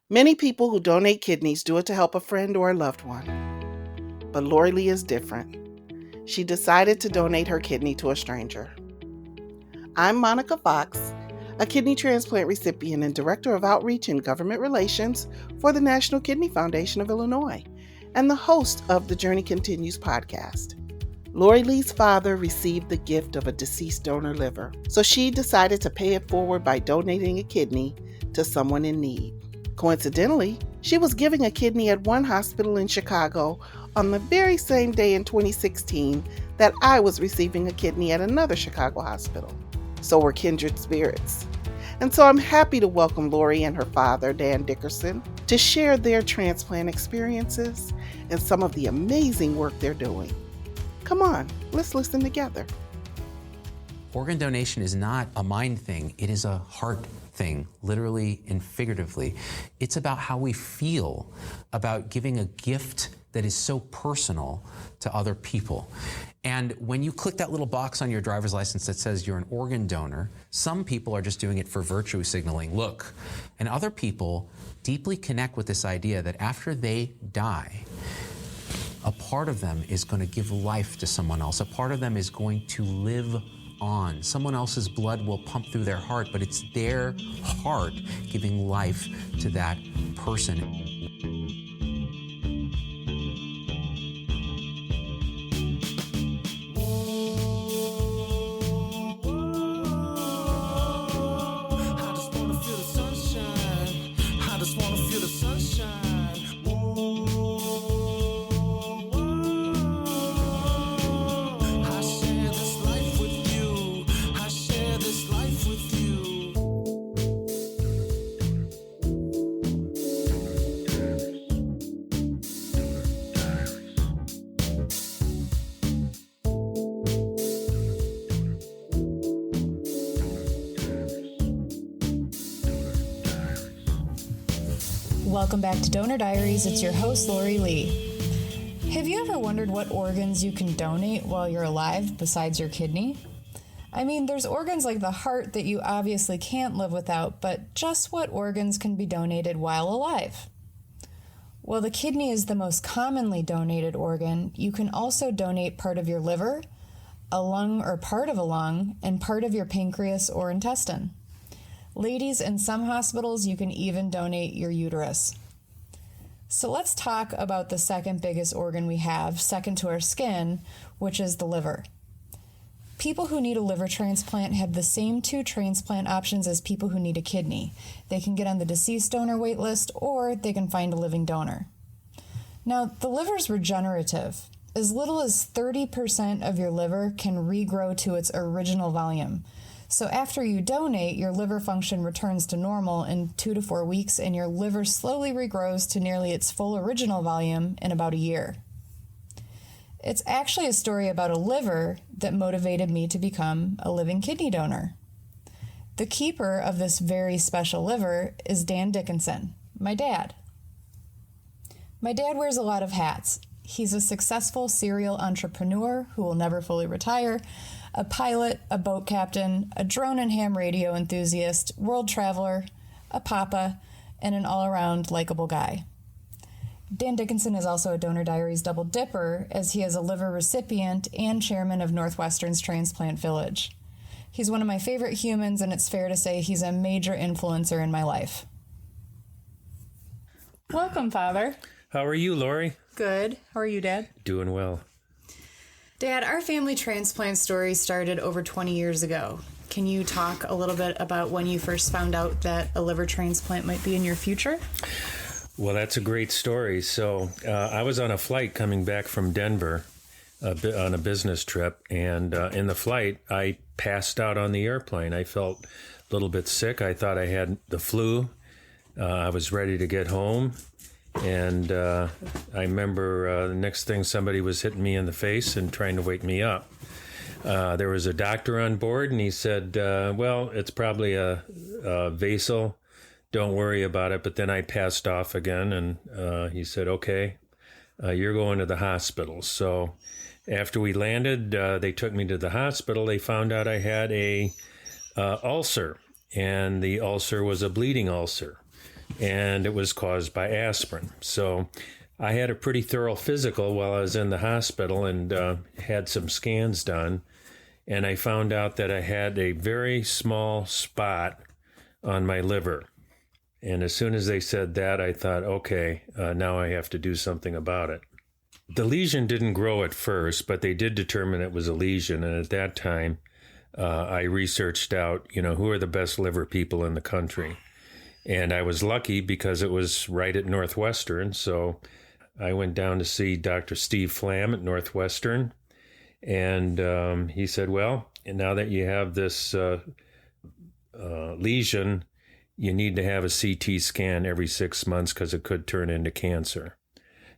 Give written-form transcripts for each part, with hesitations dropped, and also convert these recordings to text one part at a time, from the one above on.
Many people who donate kidneys do it to help a friend or a loved one. But Lori Lee is different. She decided to donate her kidney to a stranger. I'm Monica Fox, a kidney transplant recipient and Director of Outreach and Government Relations for the National Kidney Foundation of Illinois, and the host of the Journey Continues podcast. Lori Lee's father received the gift of a deceased donor liver, so she decided to pay it forward by donating a kidney to someone in need. Coincidentally, she was giving a kidney at one hospital in Chicago on the very same day in 2016 that I was receiving a kidney at another Chicago hospital. So we're kindred spirits. And so I'm happy to welcome Lori and her father, Dan Dickerson, to share their transplant experiences and some of the amazing work they're doing. Come on, let's listen together. Organ donation is not a mind thing, it is a heart thing, literally and figuratively. It's about how we feel about giving a gift that is so personal to other people. And when you click that little box on your driver's license that says you're an organ donor, some people are just doing it for virtue signaling, look. And other people deeply connect with this idea that after they die, a part of them is going to give life to someone else. A part of them is going to live on. Someone else's blood will pump through their heart, but it's their heart giving life to that person. Welcome back to Donor Diaries. It's your host, Lori Lee. Have you ever wondered what organs you can donate while you're alive besides your kidney? I mean, there's organs like the heart that you obviously can't live without, but just what organs can be donated while alive? Well, the kidney is the most commonly donated organ. You can also donate part of your liver, a lung or part of a lung, and part of your pancreas or intestine. Ladies, in some hospitals, you can even donate your uterus. So let's talk about the second biggest organ we have, second to our skin, which is the liver. People who need a liver transplant have the same two transplant options as people who need a kidney. They can get on the deceased donor wait list, or they can find a living donor. Now, the liver's regenerative. As little as 30% of your liver can regrow to its original volume. So after you donate, your liver function returns to normal in 2 to 4 weeks, and your liver slowly regrows to nearly its full original volume in about a year. It's actually a story about a liver that motivated me to become a living kidney donor. The keeper of this very special liver is Dan Dickerson, my dad. My dad wears a lot of hats. He's a successful serial entrepreneur who will never fully retire, a pilot, a boat captain, a drone and ham radio enthusiast, world traveler, a papa, and an all-around likable guy. Dan Dickerson is also a Donor Diaries double dipper, as he is a liver recipient and chairman of Northwestern's Transplant Village. He's one of my favorite humans, and it's fair to say he's a major influencer in my life. Welcome, Father. How are you, Lori? Good. How are you, Dad? Doing well. Dad, our family transplant story started over 20 years ago. Can you talk a little bit about when you first found out that a liver transplant might be in your future? Well, that's a great story. So I was on a flight coming back from Denver on a business trip, and in the flight, I passed out on the airplane. I felt a little bit sick. I thought I had the flu. I was ready to get home. And I remember the next thing somebody was hitting me in the face and trying to wake me up. There was a doctor on board, and he said, well, it's probably a vasal. Don't worry about it. But then I passed off again, and he said, okay, you're going to the hospital. So after we landed, they took me to the hospital. They found out I had a ulcer, and the ulcer was a bleeding ulcer. and it was caused by aspirin. So I had a pretty thorough physical while I was in the hospital and had some scans done. And I found out that I had a very small spot on my liver. And as soon as they said that, I thought, okay, now I have to do something about it. The lesion didn't grow at first, but they did determine it was a lesion. And at that time, I researched out, who are the best liver people in the country. And I was lucky because it was right at Northwestern. So I went down to see Dr. Steve Flam at Northwestern. And he said, well, now that you have this lesion, you need to have a CT scan every 6 months because it could turn into cancer.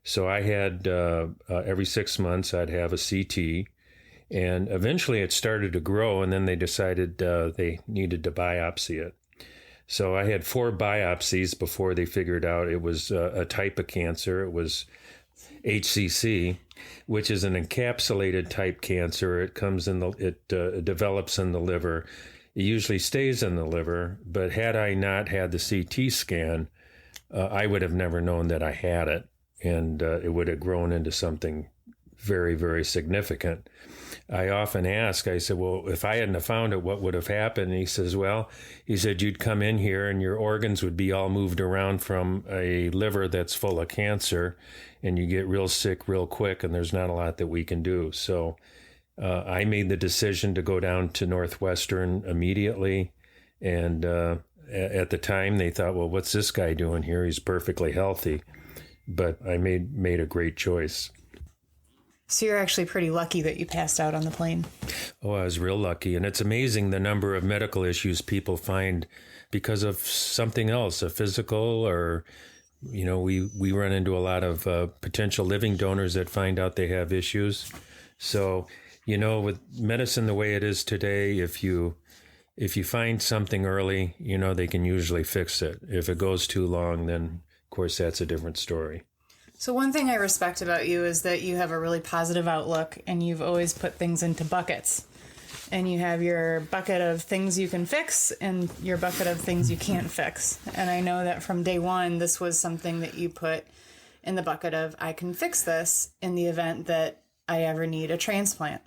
So I had every 6 months I'd have a CT, and eventually it started to grow, and then they decided they needed to biopsy it. So I had 4 biopsies before they figured out it was a type of cancer. It was HCC, which is an encapsulated type cancer. It comes in it develops in the liver. It usually stays in the liver, but had I not had the CT scan, I would have never known that I had it, and it would have grown into something very, very significant. I often ask, I said, well, if I hadn't have found it, what would have happened? And he says, well, he said, you'd come in here and your organs would be all moved around from a liver that's full of cancer, and you get real sick real quick, and there's not a lot that we can do. So I made the decision to go down to Northwestern immediately. And at the time, they thought, well, what's this guy doing here? He's perfectly healthy. But I made a great choice. So you're actually pretty lucky that you passed out on the plane. Oh, I was real lucky. And it's amazing the number of medical issues people find because of something else, a physical or, we run into a lot of potential living donors that find out they have issues. So, with medicine the way it is today, if you find something early, they can usually fix it. If it goes too long, then, of course, that's a different story. So one thing I respect about you is that you have a really positive outlook, and you've always put things into buckets. And you have your bucket of things you can fix and your bucket of things you can't fix. And I know that from day one, this was something that you put in the bucket of, I can fix this in the event that I ever need a transplant.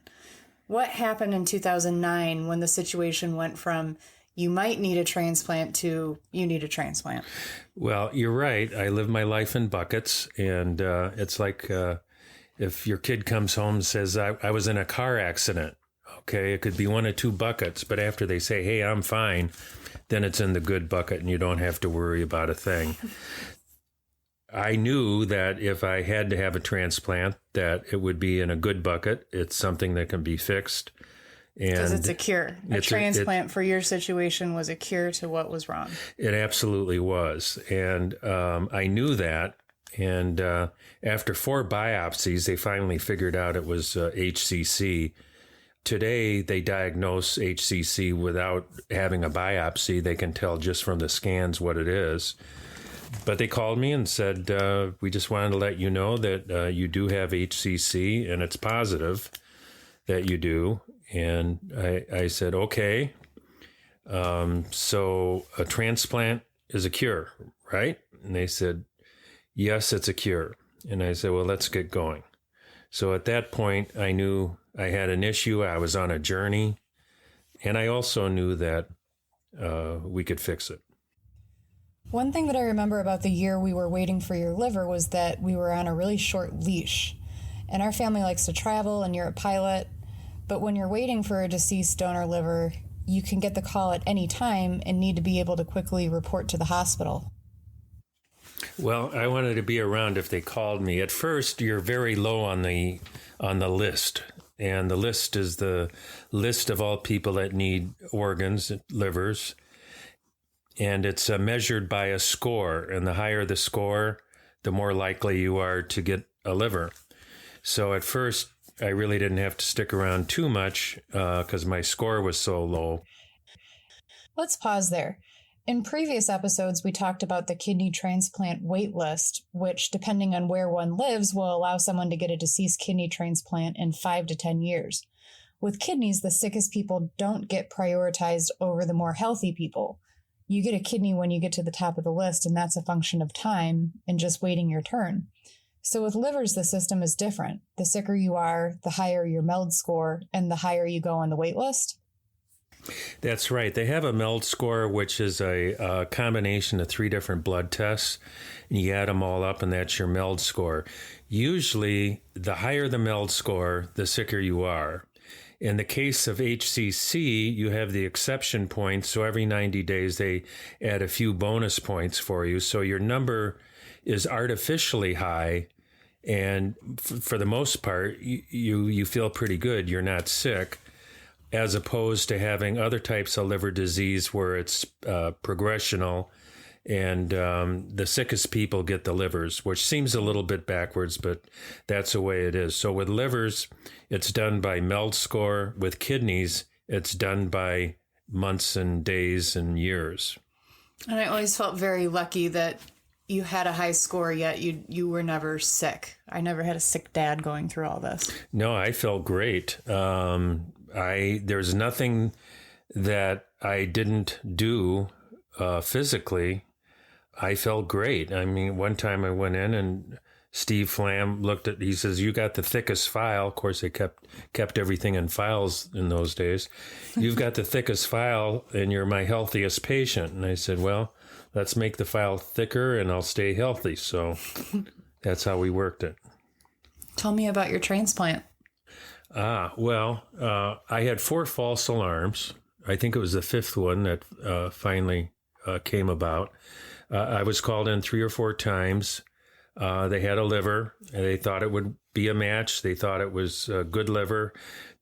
What happened in 2009 when the situation went from you might need a transplant to you need a transplant? Well, you're right. I live my life in buckets. And it's like if your kid comes home and says, I was in a car accident. Okay, it could be one of 2 buckets. But after they say, hey, I'm fine, then it's in the good bucket and you don't have to worry about a thing. I knew that if I had to have a transplant, that it would be in a good bucket. It's something that can be fixed. Because it's a cure. A transplant for your situation was a cure to what was wrong. It absolutely was. And I knew that. And after 4 biopsies, they finally figured out it was HCC. Today, they diagnose HCC without having a biopsy. They can tell just from the scans what it is. But they called me and said, we just wanted to let you know that you do have HCC, and it's positive that you do. And I said, okay, so a transplant is a cure, right? And they said, yes, it's a cure. And I said, well, let's get going. So at that point, I knew I had an issue. I was on a journey. And I also knew that we could fix it. One thing that I remember about the year we were waiting for your liver was that we were on a really short leash. And our family likes to travel, and you're a pilot. But when you're waiting for a deceased donor liver, you can get the call at any time and need to be able to quickly report to the hospital. Well, I wanted to be around if they called me. At first, you're very low on the list. And the list is the list of all people that need organs, livers. And it's measured by a score. And the higher the score, the more likely you are to get a liver. So at first, I really didn't have to stick around too much because my score was so low. Let's pause there. In previous episodes, we talked about the kidney transplant wait list, which, depending on where one lives, will allow someone to get a deceased kidney transplant in 5 to 10 years. With kidneys, the sickest people don't get prioritized over the more healthy people. You get a kidney when you get to the top of the list, and that's a function of time and just waiting your turn. So with livers, the system is different. The sicker you are, the higher your MELD score, and the higher you go on the wait list. That's right. They have a MELD score, which is a combination of 3 different blood tests, and you add them all up, and that's your MELD score. Usually, the higher the MELD score, the sicker you are. In the case of HCC, you have the exception points, so every 90 days they add a few bonus points for you, so your number is artificially high, and for the most part, you feel pretty good. You're not sick, as opposed to having other types of liver disease where it's progressional, and the sickest people get the livers, which seems a little bit backwards, but that's the way it is. So with livers, it's done by MELD score. With kidneys, it's done by months and days and years. And I always felt very lucky that you had a high score, yet you were never sick. I never had a sick dad going through all this. No, I felt great. There's nothing that I didn't do physically. I felt great. I mean, one time I went in and Steve Flam he says, "You got the thickest file." Of course, they kept everything in files in those days. "You've got the thickest file and you're my healthiest patient." And I said, "Well, let's make the file thicker and I'll stay healthy." So that's how we worked it. Tell me about your transplant. I had 4 false alarms. I think it was the 5th one that finally came about. I was called in 3 or 4 times. They had a liver, and they thought it would be a match. They thought it was a good liver.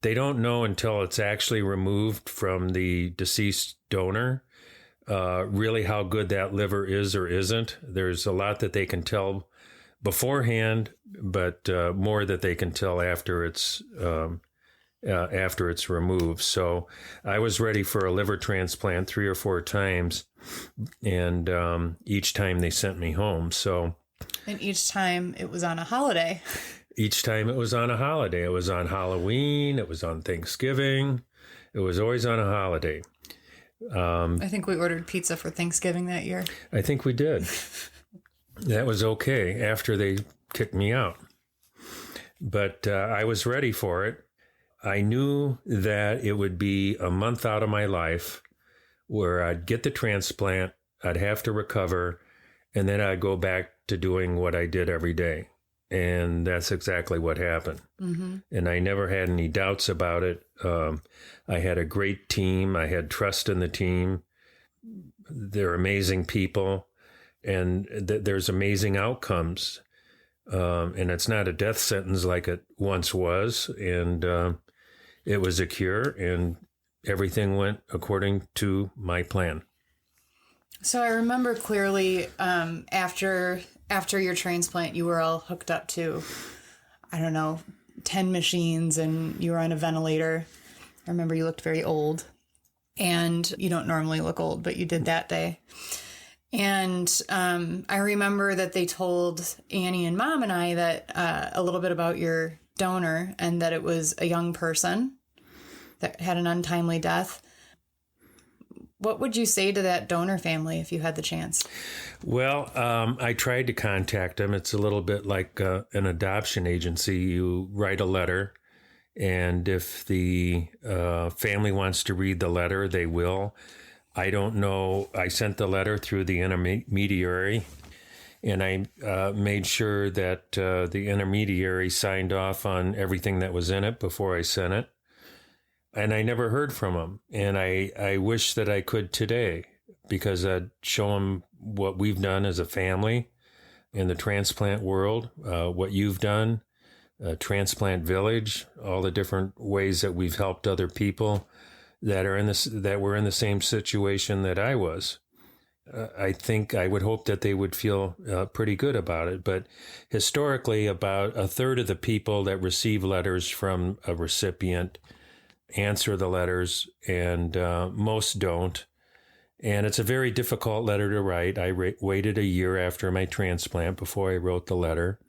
They don't know until it's actually removed from the deceased donor really how good that liver is or isn't. There's a lot that they can tell beforehand, but more that they can tell after it's removed. So I was ready for a liver transplant 3 or 4 times, and each time they sent me home. And each time it was on a holiday. Each time it was on a holiday. It was on Halloween. It was on Thanksgiving. It was always on a holiday. I think we ordered pizza for Thanksgiving that year. I think we did. That was okay after they kicked me out. But I was ready for it. I knew that it would be a month out of my life where I'd get the transplant, I'd have to recover, and then I'd go back to doing what I did every day. And that's exactly what happened. Mm-hmm. And I never had any doubts about it. I had a great team. I had trust in the team. They're amazing people. And there's amazing outcomes. And it's not a death sentence like it once was. And it was a cure, and everything went according to my plan. So I remember clearly after your transplant, you were all hooked up to, 10 machines, and you were on a ventilator. I remember you looked very old, and you don't normally look old, but you did that day. And I remember that they told Annie and Mom and I that a little bit about your donor, and that it was a young person that had an untimely death. What would you say to that donor family if you had the chance? Well, I tried to contact them. It's a little bit like an adoption agency. You write a letter, and if the family wants to read the letter, they will. I don't know. I sent the letter through the intermediary, and I made sure that the intermediary signed off on everything that was in it before I sent it. And I never heard from them. And I wish that I could today, because I'd show them what we've done as a family in the transplant world, what you've done, Transplant Village, all the different ways that we've helped other people that were in the same situation that I was. I would hope that they would feel pretty good about it. But historically, about a third of the people that receive letters from a recipient answer the letters, and most don't. And it's a very difficult letter to write. I waited a year after my transplant before I wrote the letter.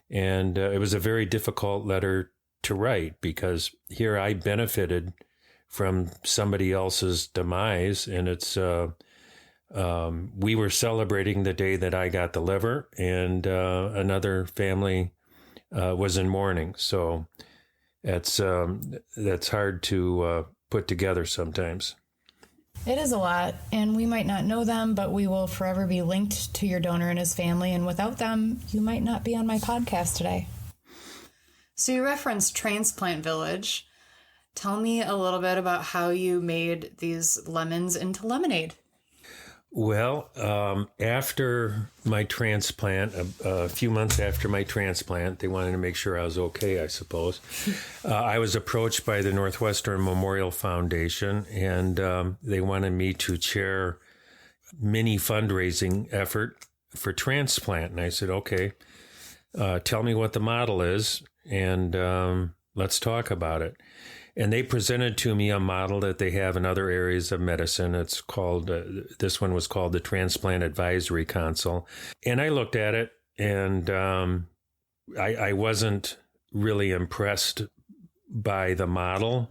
And it was a very difficult letter to write, because here I benefited from somebody else's demise, and it's We were celebrating the day that I got the liver, and another family was in mourning. So that's hard to put together sometimes. It is a lot, and we might not know them, but we will forever be linked to your donor and his family, and without them, you might not be on my podcast today. So you referenced Transplant Village. Tell me a little bit about how you made these lemons into lemonade. Well, after my transplant, a few months after my transplant, they wanted to make sure I was okay, I suppose. I was approached by the Northwestern Memorial Foundation, and they wanted me to chair mini fundraising effort for transplant. And I said, okay, tell me what the model is, and let's talk about it. And they presented to me a model that they have in other areas of medicine. It's called, this one was called the Transplant Advisory Council. And I looked at it, and I wasn't really impressed by the model.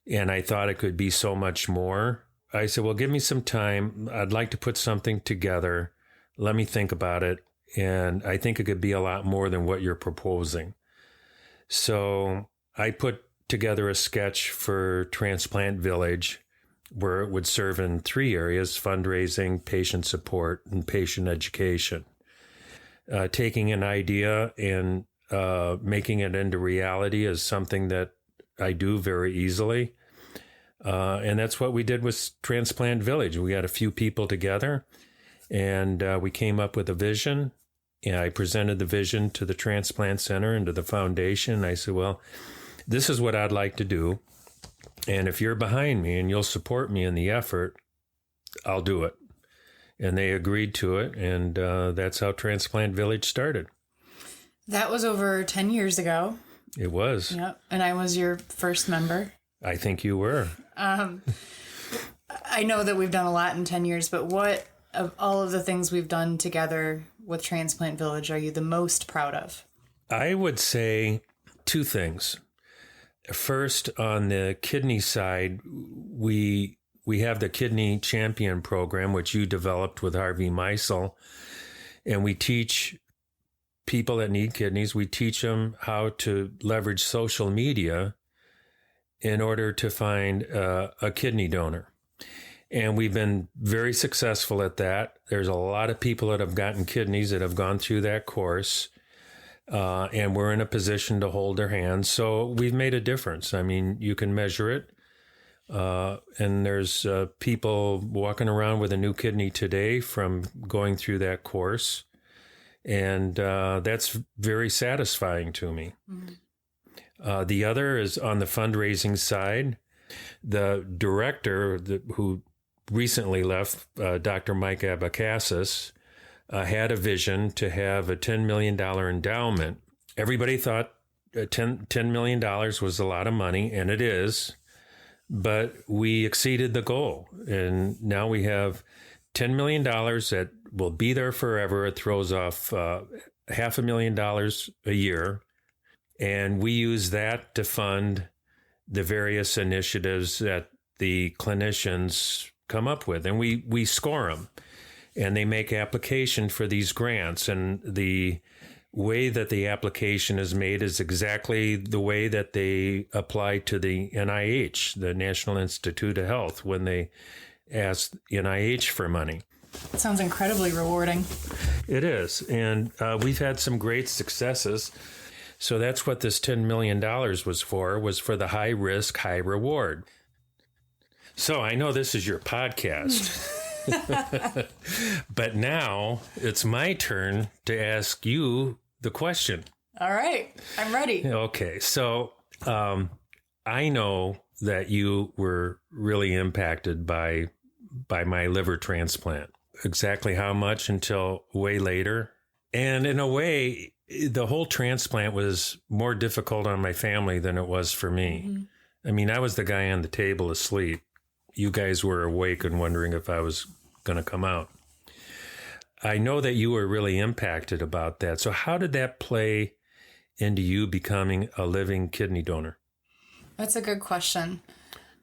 And I thought it could be so much more. I said, well, give me some time. I'd like to put something together. Let me think about it. And I think it could be a lot more than what you're proposing. So I put together a sketch for Transplant Village where it would serve in 3 areas: fundraising, patient support, and patient education. Taking an idea and making it into reality is something that I do very easily. And that's what we did with Transplant Village. We got a few people together, and we came up with a vision. And I presented the vision to the Transplant Center and to the foundation. I said, well, this is what I'd like to do. And if you're behind me and you'll support me in the effort, I'll do it. And they agreed to it. And that's how Transplant Village started. That was over 10 years ago. It was. Yep. And I was your first member. I think you were. I know that we've done a lot in 10 years, but what of all of the things we've done together with Transplant Village are you the most proud of? I would say 2 things. First, on the kidney side, we have the Kidney Champion program, which you developed with Harvey Meisel, and we teach people that need kidneys, we teach them how to leverage social media in order to find a kidney donor. And we've been very successful at that. There's a lot of people that have gotten kidneys that have gone through that course. And we're in a position to hold their hands. So we've made a difference. I mean, you can measure it. And there's people walking around with a new kidney today from going through that course. And that's very satisfying to me. Mm-hmm. The other is on the fundraising side. The director who recently left, Dr. Mike Abacassis, had a vision to have a $10 million endowment. Everybody thought $10 million was a lot of money, and it is, but we exceeded the goal. And now we have $10 million that will be there forever. It throws off $500,000 a year, and we use that to fund the various initiatives that the clinicians come up with, and we score them. And they make application for these grants. And the way that the application is made is exactly the way that they apply to the NIH, the National Institute of Health, when they ask NIH for money. It sounds incredibly rewarding. It is. And we've had some great successes. So that's what this $10 million was for the high risk, high reward. So I know this is your podcast. But now it's my turn to ask you the question. All right. I'm ready. Okay. So I know that you were really impacted by my liver transplant. Exactly how much until way later. And in a way, the whole transplant was more difficult on my family than it was for me. Mm-hmm. I mean, I was the guy on the table asleep. You guys were awake and wondering if I was going to come out. I know that you were really impacted about that. So how did that play into you becoming a living kidney donor? That's a good question.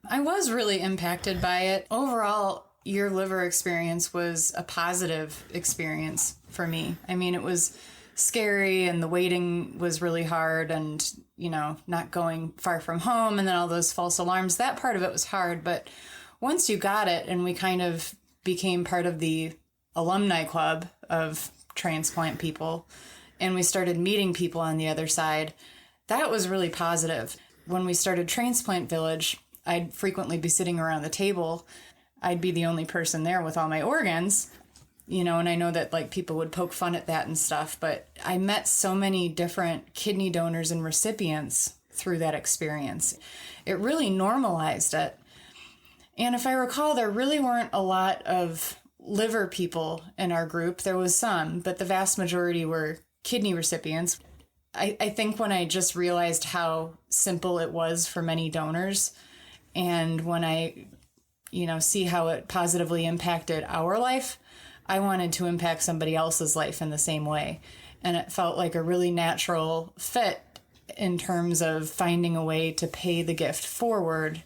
I was really impacted by it. Overall, your liver experience was a positive experience for me. I mean, it was scary and the waiting was really hard and, not going far from home and then all those false alarms. That part of it was hard. But once you got it and we kind of became part of the alumni club of transplant people and we started meeting people on the other side, that was really positive. When we started Transplant Village, I'd frequently be sitting around the table. I'd be the only person there with all my organs, and I know that like people would poke fun at that and stuff, but I met so many different kidney donors and recipients through that experience. It really normalized it. And if I recall, there really weren't a lot of liver people in our group. There was some, but the vast majority were kidney recipients. I think when I just realized how simple it was for many donors, and when I, see how it positively impacted our life, I wanted to impact somebody else's life in the same way. And it felt like a really natural fit in terms of finding a way to pay the gift forward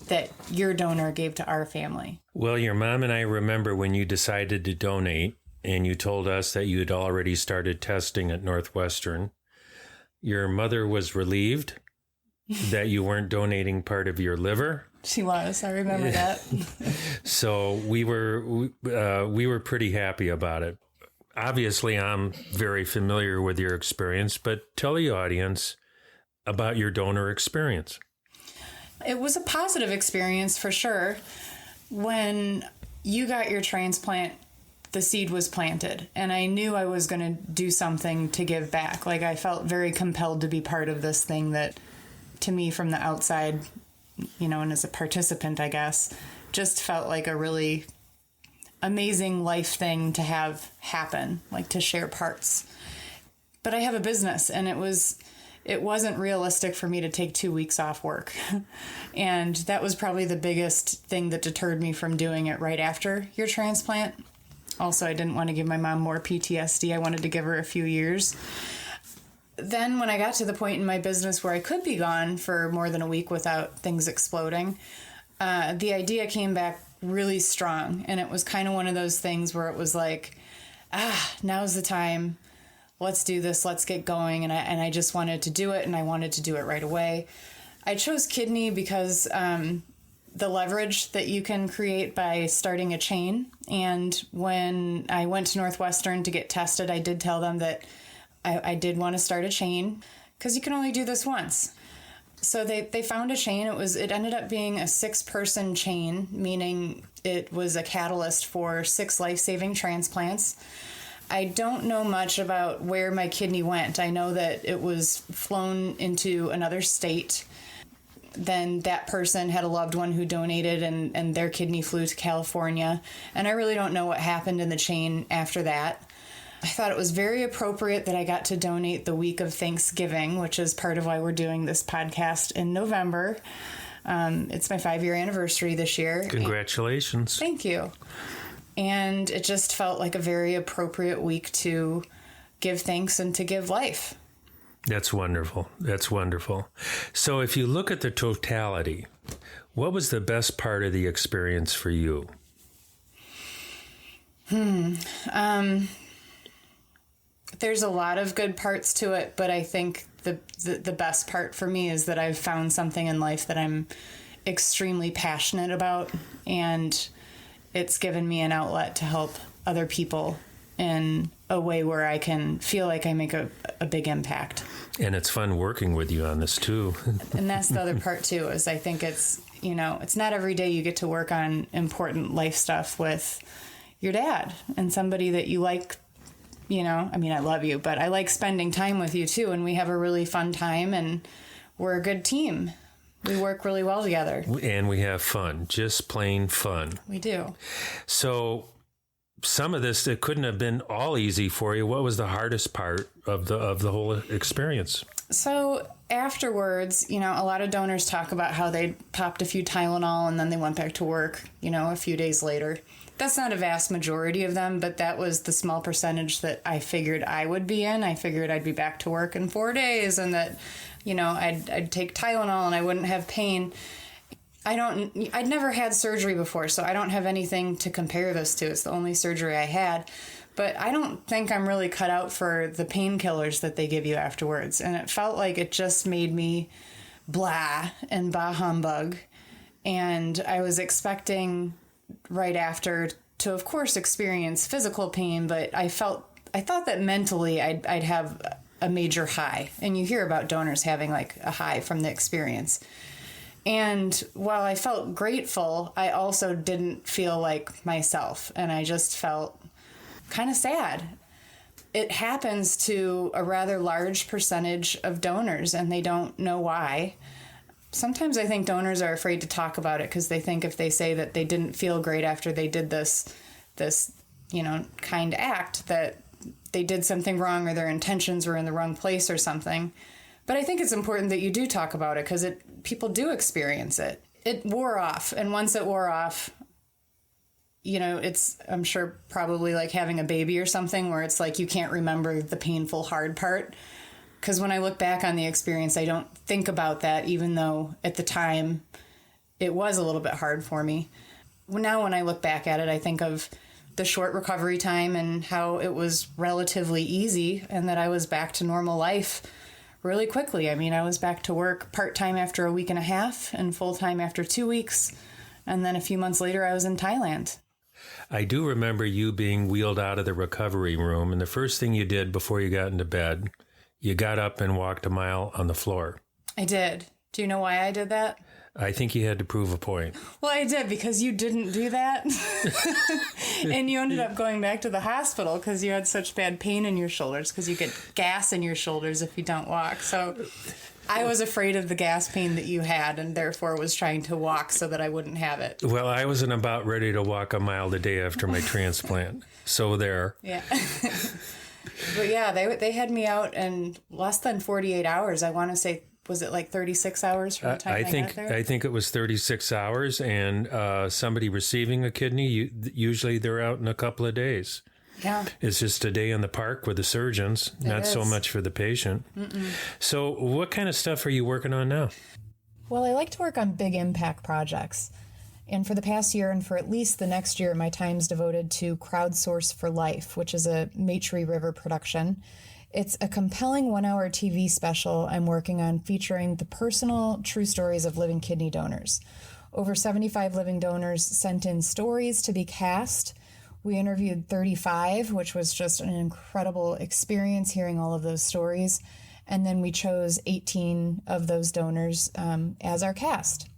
that your donor gave to our family. Well, your mom and I remember when you decided to donate and you told us that you had already started testing at Northwestern. Your mother was relieved that you weren't donating part of your liver. She was. I remember that. So we were pretty happy about it. Obviously, I'm very familiar with your experience, but tell the audience about your donor experience. It was a positive experience for sure. When you got your transplant, the seed was planted, and I knew I was going to do something to give back. Like, I felt very compelled to be part of this thing that, to me, from the outside, and as a participant, I guess, just felt like a really amazing life thing to have happen, like to share parts. But I have a business, and it wasn't realistic for me to take 2 weeks off work. And that was probably the biggest thing that deterred me from doing it right after your transplant. Also, I didn't want to give my mom more PTSD. I wanted to give her a few years. Then when I got to the point in my business where I could be gone for more than a week without things exploding, the idea came back really strong. And it was kind of one of those things where it was like, now's the time. Let's do this. Let's get going. And I just wanted to do it, and I wanted to do it right away. I chose kidney because the leverage that you can create by starting a chain. And when I went to Northwestern to get tested, I did tell them that I did want to start a chain because you can only do this once. So they found a chain. It ended up being a 6-person chain, meaning it was a catalyst for 6 life-saving transplants. I don't know much about where my kidney went. I know that it was flown into another state. Then that person had a loved one who donated, and their kidney flew to California. And I really don't know what happened in the chain after that. I thought it was very appropriate that I got to donate the week of Thanksgiving, which is part of why we're doing this podcast in November. It's my 5-year anniversary this year. Congratulations. Thank you. And it just felt like a very appropriate week to give thanks and to give life. That's wonderful. That's wonderful. So if you look at the totality, what was the best part of the experience for you? There's a lot of good parts to it, but I think the best part for me is that I've found something in life that I'm extremely passionate about, and it's given me an outlet to help other people in a way where I can feel like I make a big impact. And it's fun working with you on this too. And that's the other part too, is I think it's not every day you get to work on important life stuff with your dad and somebody that you like. I love you, but I like spending time with you too. And we have a really fun time, and we're a good team. We work really well together. And we have fun, just plain fun. We do. So some of this, it couldn't have been all easy for you. What was the hardest part of the whole experience? So afterwards, a lot of donors talk about how they popped a few Tylenol and then they went back to work, a few days later. That's not a vast majority of them, but that was the small percentage that I figured I would be in. I figured I'd be back to work in 4 days, and that, I'd take Tylenol and I wouldn't have pain. I'd never had surgery before, so I don't have anything to compare this to. It's the only surgery I had. But I don't think I'm really cut out for the painkillers that they give you afterwards. And it felt like it just made me blah and bah humbug. And I was expecting right after to, of course, experience physical pain, but I thought that mentally I'd have a major high. And you hear about donors having like a high from the experience. And while I felt grateful, I also didn't feel like myself. And I just felt kind of sad. It happens to a rather large percentage of donors, and they don't know why. Sometimes I think donors are afraid to talk about it because they think if they say that they didn't feel great after they did this, kind act, that they did something wrong or their intentions were in the wrong place or something. But I think it's important that you do talk about it because people do experience it. It wore off, and once it wore off, it's, I'm sure, probably like having a baby or something where it's like you can't remember the painful, hard part. Because when I look back on the experience, I don't think about that, even though at the time it was a little bit hard for me. Now when I look back at it, I think of the short recovery time and how it was relatively easy and that I was back to normal life really quickly. I mean, I was back to work part-time after a week and a half and full-time after 2 weeks. And then a few months later, I was in Thailand. I do remember you being wheeled out of the recovery room, and the first thing you did before you got into bed, you got up and walked a mile on the floor. I did. Do you know why I did that? I think you had to prove a point. Well, I did, because you didn't do that. And you ended up going back to the hospital because you had such bad pain in your shoulders, because you get gas in your shoulders if you don't walk. So I was afraid of the gas pain that you had, and therefore was trying to walk so that I wouldn't have it. Well, I wasn't about ready to walk a mile the day after my transplant. So there. Yeah. But yeah, they had me out in less than 48 hours. I want to say, was it like 36 hours from the time I got there? I think it was 36 hours, and somebody receiving a kidney, usually they're out in a couple of days. Yeah. It's just a day in the park with the surgeons, not so much for the patient. Mm-mm. So what kind of stuff are you working on now? Well, I like to work on big impact projects. And for the past year and for at least the next year, my time's devoted to Crowdsource for Life, which is a Maitree River production. It's a compelling 1-hour TV special I'm working on featuring the personal, true stories of living kidney donors. Over 75 living donors sent in stories to be cast. We interviewed 35, which was just an incredible experience hearing all of those stories. And then we chose 18 of those donors as our cast.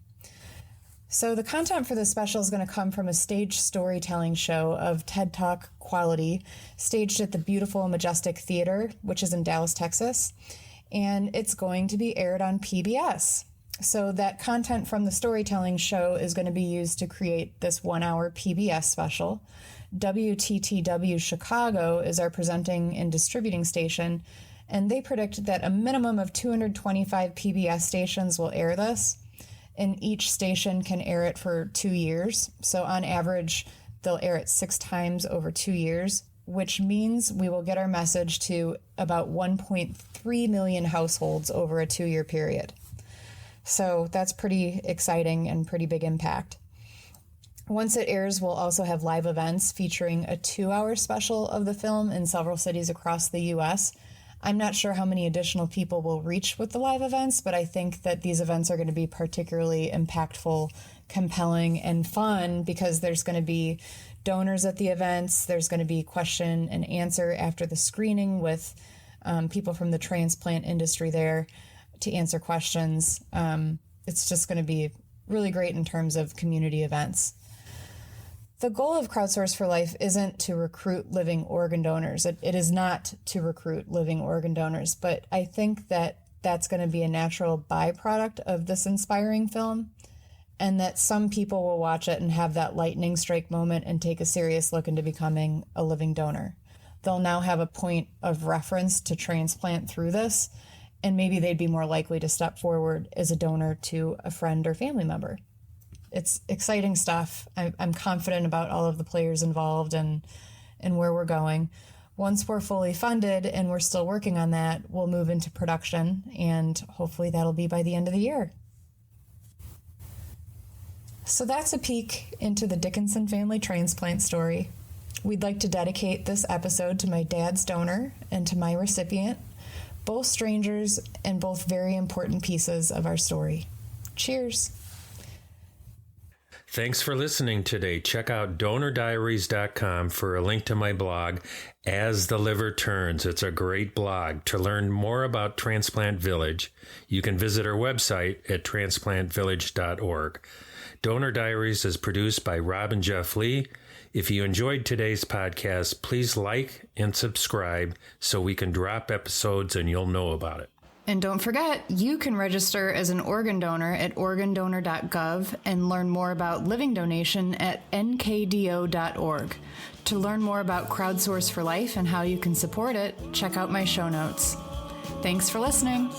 So the content for this special is going to come from a staged storytelling show of TED Talk quality, staged at the beautiful Majestic Theater, which is in Dallas, Texas. And it's going to be aired on PBS. So that content from the storytelling show is going to be used to create this 1-hour PBS special. WTTW Chicago is our presenting and distributing station, and they predict that a minimum of 225 PBS stations will air this, and each station can air it for 2 years. So on average, they'll air it 6 times over 2 years, which means we will get our message to about 1.3 million households over a 2-year period. So that's pretty exciting and pretty big impact. Once it airs, we'll also have live events featuring a 2-hour special of the film in several cities across the U.S. I'm not sure how many additional people will reach with the live events, but I think that these events are going to be particularly impactful, compelling, and fun because there's going to be donors at the events. There's going to be question and answer after the screening with people from the transplant industry there to answer questions. It's just going to be really great in terms of community events. The goal of Crowdsource for Life isn't to recruit living organ donors. It is not to recruit living organ donors, but I think that that's going to be a natural byproduct of this inspiring film, and that some people will watch it and have that lightning strike moment and take a serious look into becoming a living donor. They'll now have a point of reference to transplant through this, and maybe they'd be more likely to step forward as a donor to a friend or family member. It's exciting stuff. I'm confident about all of the players involved and where we're going. Once we're fully funded, and we're still working on that, we'll move into production, and hopefully that'll be by the end of the year. So that's a peek into the Dickinson family transplant story. We'd like to dedicate this episode to my dad's donor and to my recipient, both strangers and both very important pieces of our story. Cheers. Thanks for listening today. Check out DonorDiaries.com for a link to my blog, As the Liver Turns. It's a great blog. To learn more about Transplant Village, you can visit our website at transplantvillage.org. Donor Diaries is produced by Rob and Jeff Lee. If you enjoyed today's podcast, please like and subscribe so we can drop episodes and you'll know about it. And don't forget, you can register as an organ donor at organdonor.gov and learn more about living donation at nkdo.org. To learn more about Crowdsource for Life and how you can support it, check out my show notes. Thanks for listening.